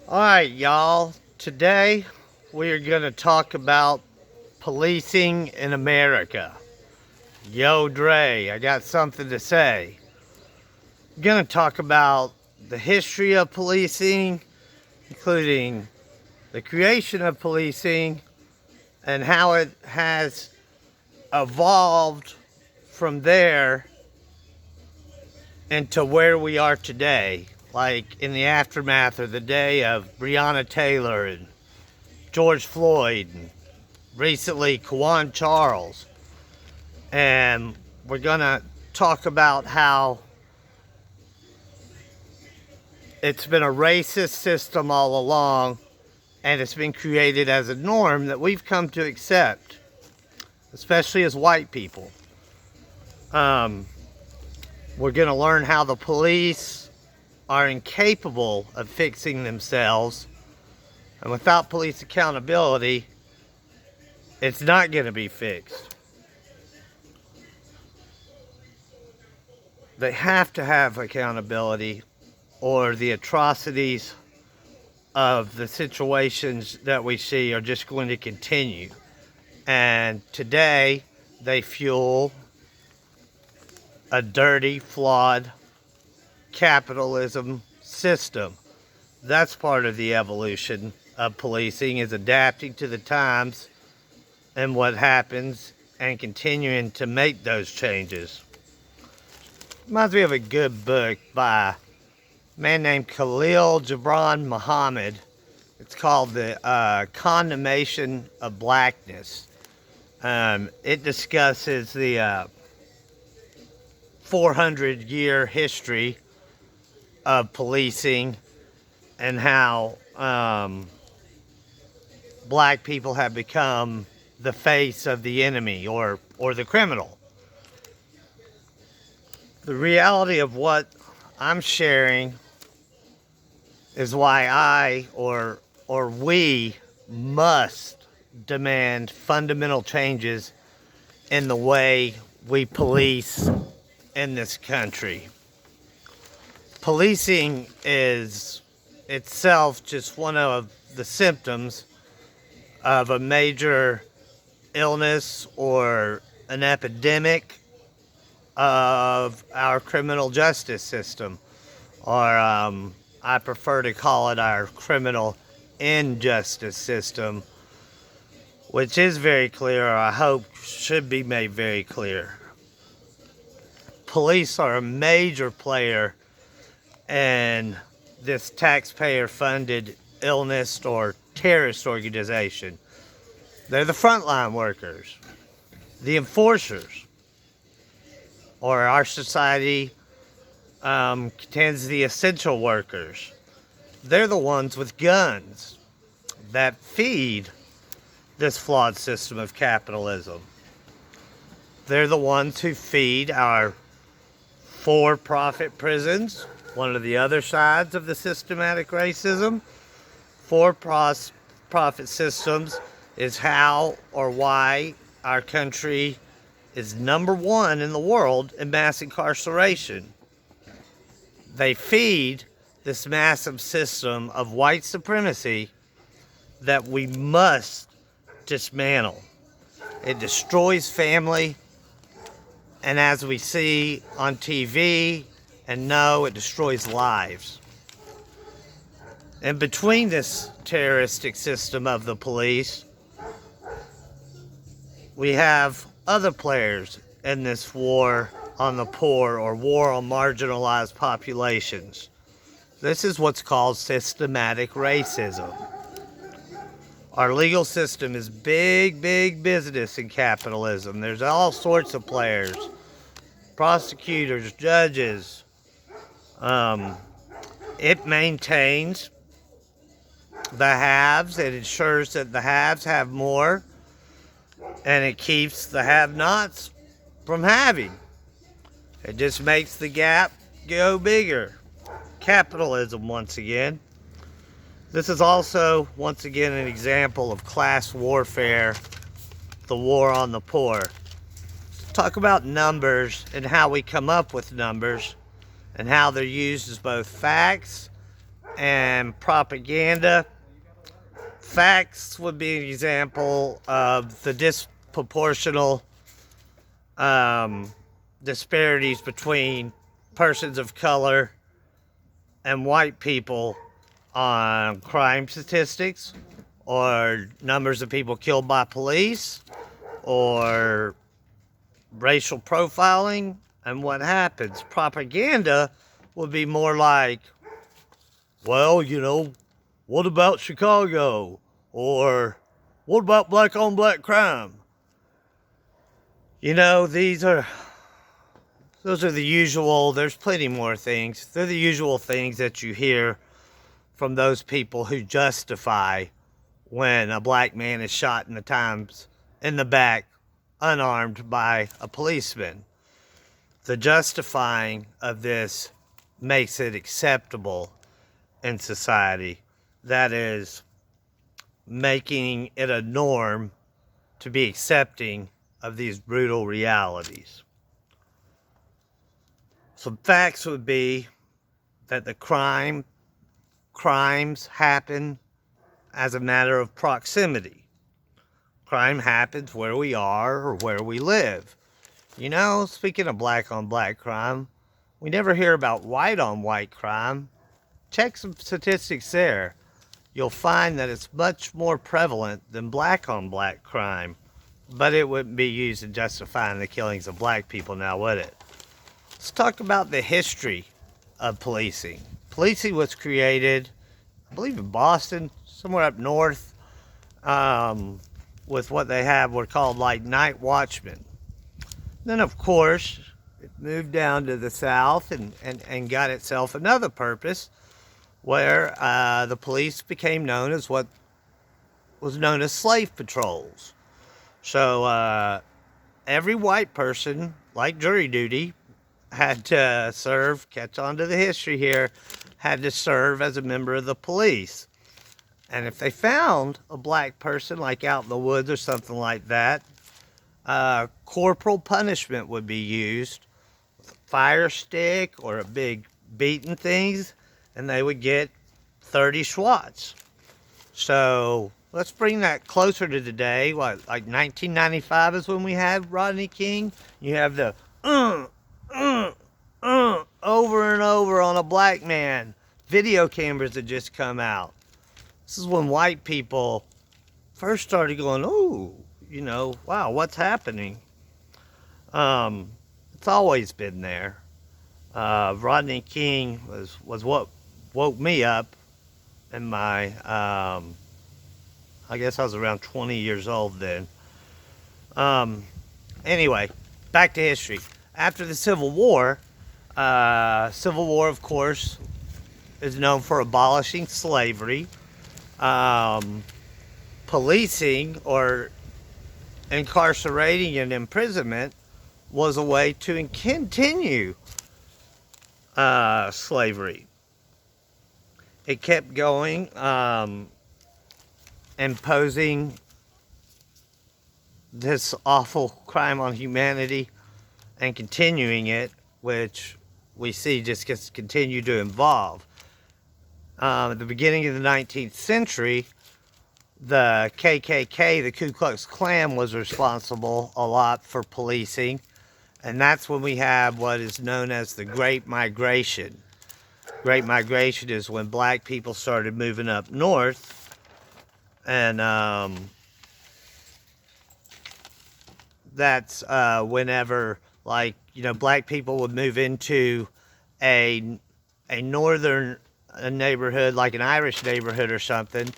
Alright, y'all. Today we are going to talk about policing in America. Yo, Dre, I got something to say. I'm going to talk about the history of policing, including the creation of policing, and how it has evolved from there into where we are today. Like in the aftermath of the day of Breonna Taylor and George Floyd and recently Kawan Charles. And we're gonna talk about how it's been a racist system all along, and it's been created as a norm that we've come to accept, especially as white people. We're gonna learn how the police are incapable of fixing themselves, and without police accountability, it's not going to be fixed. They have to have accountability, or the atrocities of the situations that we see are just going to continue. And today, they fuel a dirty, flawed capitalism system. That's part of the evolution of policing, is adapting to the times and what happens and continuing to make those changes. Reminds me of a good book by a man named Khalil Gibran Muhammad. It's called The Condemnation of Blackness. It discusses the 400-year history of policing and how black people have become the face of the enemy or the criminal. The reality of what I'm sharing is why I or we must demand fundamental changes in the way we police in this country. Policing is itself just one of the symptoms of a major illness or an epidemic of our criminal justice system, or I prefer to call it our criminal injustice system, which is very clear, or I hope should be made very clear. Police are a major player in this taxpayer-funded illness or terrorist organization. They're the frontline workers, the enforcers, or our society contends the essential workers. They're the ones with guns that feed this flawed system of capitalism. They're the ones who feed our for-profit prisons, one of the other sides of the systematic racism. For-profit systems is how or why our country is number one in the world in mass incarceration. They feed this massive system of white supremacy that we must dismantle. It destroys family, and as we see on TV and know, it destroys lives. And between this terroristic system of the police, we have other players in this war on the poor or war on marginalized populations. This is what's called systematic racism. Our legal system is big business in capitalism. There's all sorts of players, prosecutors, judges. It maintains the haves. It ensures that the haves have more, and it keeps the have-nots from having. It just makes the gap go bigger. Capitalism, once again. This is also, once again, an example of class warfare, the war on the poor. Talk about numbers and how we come up with numbers and how they're used as both facts and propaganda. Facts would be an example of the disproportional disparities between persons of color and white people on crime statistics, or numbers of people killed by police, or racial profiling, and what happens. Propaganda would be more like, well, what about Chicago? Or what about black on black crime? Those are the usual, there's plenty more things. They're the usual things that you hear from those people who justify when a black man is shot in the back, unarmed by a policeman. The justifying of this makes it acceptable in society. That is, making it a norm to be accepting of these brutal realities. Some facts would be that the crimes happen as a matter of proximity. Crime happens where we are or where we live. Speaking of black on black crime, we never hear about white on white crime. Check some statistics there. You'll find that it's much more prevalent than black on black crime. But it wouldn't be used in justifying the killings of black people now, would it? Let's talk about the history of policing. Policing was created, I believe, in Boston, somewhere up north, with what they were called like night watchmen. Then, of course, it moved down to the south and got itself another purpose, where the police became known as what was known as slave patrols. So every white person, like jury duty, had to serve, catch on to the history here, had to serve as a member of the police. And if they found a black person, like out in the woods or something like that, corporal punishment would be used, with a fire stick or a big beating things, and they would get 30 swats. So let's bring that closer to today. Like 1995 is when we had Rodney King. You have the over and over on a black man. Video cameras had just come out. This is when white people first started going, oh, wow, what's happening? It's always been there. Rodney King was what woke me up in my, I guess I was around 20 years old then. Anyway, back to history. After the Civil War, of course, is known for abolishing slavery. Policing or incarcerating and imprisonment was a way to continue slavery. It kept going, imposing this awful crime on humanity and continuing it, which we see just gets continued to evolve. At the beginning of the 19th century, the KKK, the Ku Klux Klan, was responsible a lot for policing, and that's when we have what is known as the Great Migration. Great Migration is when black people started moving up north, and that's whenever, black people would move into a northern neighborhood, like an Irish neighborhood or something,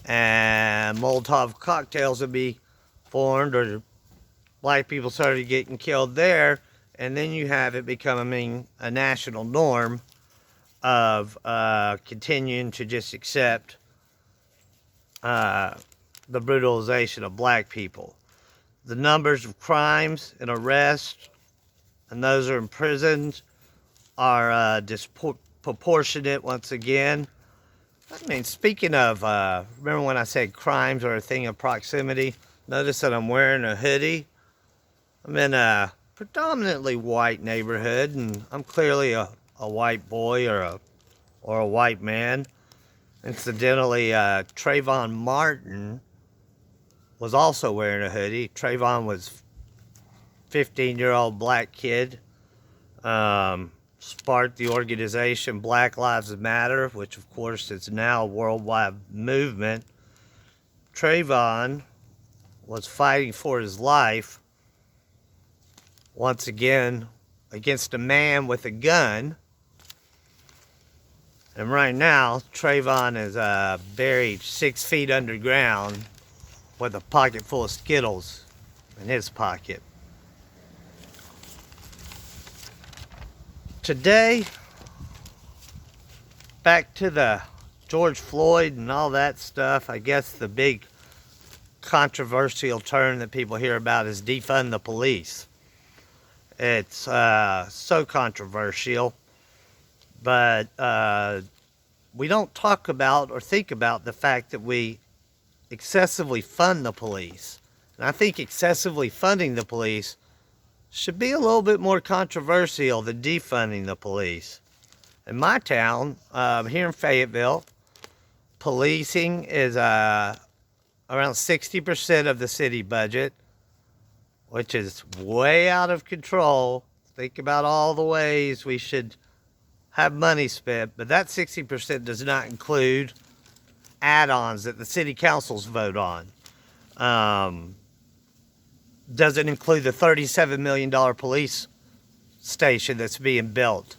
and Molotov cocktails would be formed, or black people started getting killed there, and then you have it becoming a national norm of continuing to just accept the brutalization of black people. The numbers of crimes and arrests and those who are imprisoned are disproportionate once again. I mean, speaking of, remember when I said crimes are a thing of proximity? Notice that I'm wearing a hoodie. I'm in a predominantly white neighborhood, and I'm clearly a white boy or a white man. Incidentally, Trayvon Martin was also wearing a hoodie. Trayvon was 15-year-old black kid. Sparked the organization Black Lives Matter, which of course is now a worldwide movement. Trayvon was fighting for his life, once again, against a man with a gun. And right now, Trayvon is buried 6 feet underground with a pocket full of Skittles in his pocket. Today, back to the George Floyd and all that stuff. I guess the big controversial term that people hear about is defund the police. It's so controversial, but we don't talk about or think about the fact that we excessively fund the police. And I think excessively funding the police should be a little bit more controversial than defunding the police. In my town, here in Fayetteville, policing is around 60% of the city budget, which is way out of control. Think about all the ways we should have money spent, but that 60% does not include add-ons that the city councils vote on. Doesn't include the $37 million police station that's being built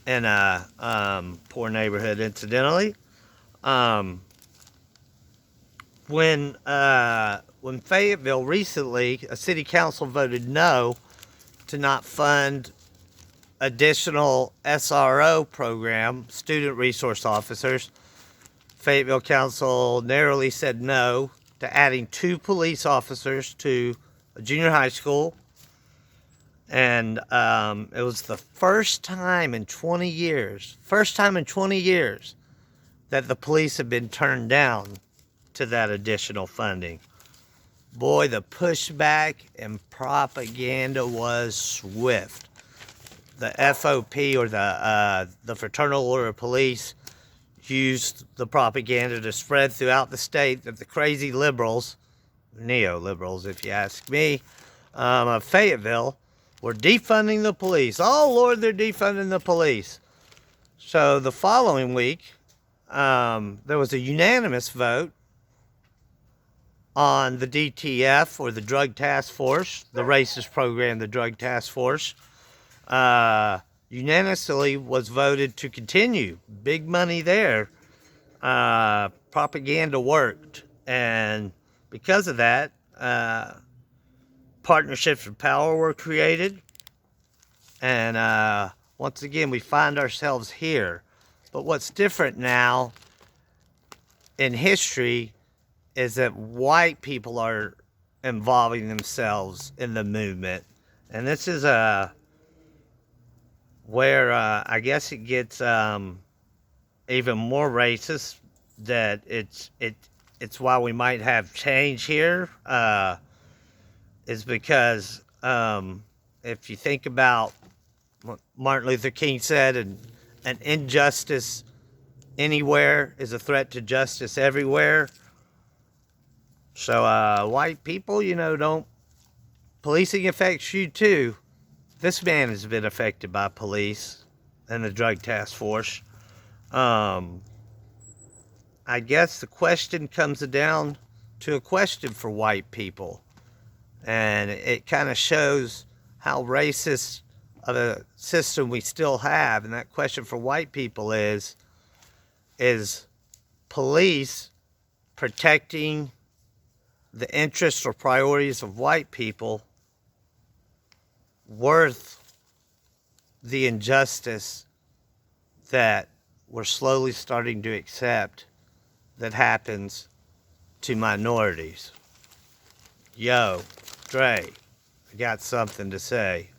in a poor neighborhood, incidentally. When Fayetteville recently, a city council voted no to not fund additional SRO program, student resource officers. Fayetteville Council narrowly said no to adding 2 police officers to a junior high school. And it was the first time in 20 years that the police have been turned down to that additional funding. Boy, the pushback and propaganda was swift. The FOP, or the Fraternal Order of Police, used the propaganda to spread throughout the state that the crazy liberals, neoliberals if you ask me, of Fayetteville, were defunding the police. Oh Lord, they're defunding the police. So the following week, there was a unanimous vote on the DTF, or the Drug Task Force, the racist program, the Drug Task Force. Unanimously was voted to continue. Big money there. Propaganda worked. And because of that, partnerships of power were created. And once again, we find ourselves here. But what's different now in history is that white people are involving themselves in the movement. And this is where I guess it gets even more racist. That it's why we might have change here. Is because if you think about what Martin Luther King said, an injustice anywhere is a threat to justice everywhere. So white people, don't, policing affects you too. This man has been affected by police and the Drug Task Force. I guess the question comes down to a question for white people. And it kind of shows how racist of a system we still have. And that question for white people is police protecting the interests or priorities of white people worth the injustice that we're slowly starting to accept that happens to minorities? Yo, Dre, I got something to say.